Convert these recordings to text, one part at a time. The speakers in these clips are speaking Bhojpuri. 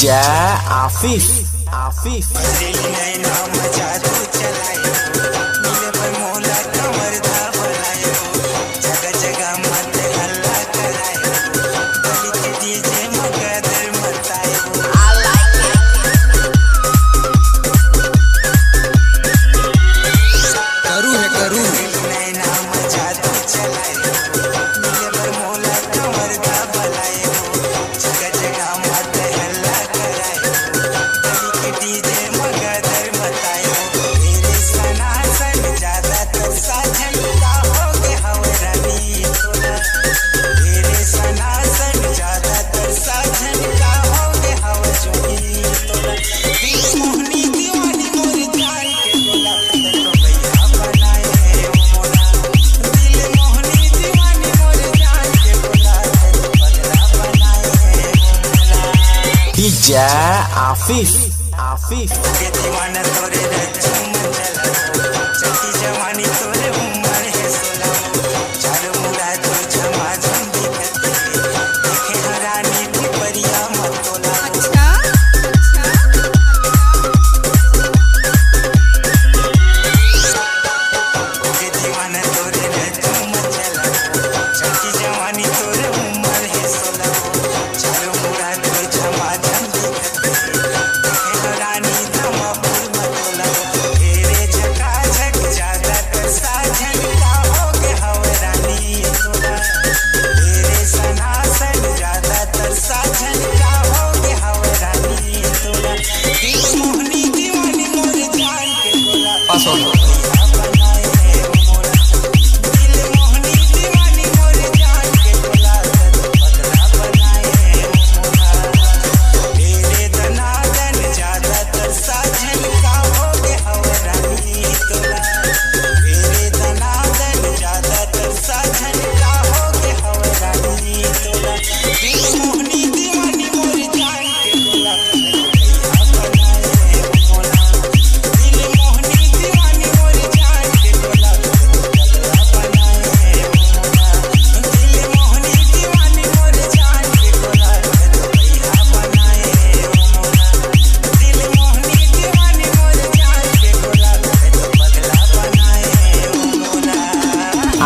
डीजे आफिफ डीजे आफिफ दीवाना तोरे रज्जू मनचल चटी जवानी तोरे उमर है सोला चारों मुरा तो झमा झम दिखते देखे हरानी की परिया मतोला दीवाना तोरे रज्जू मनचल चटी जवानी तोरे उमर है सोला चारों मुरा तो झमा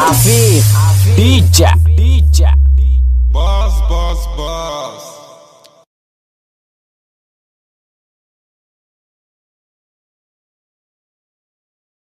आफिफ डीजे boss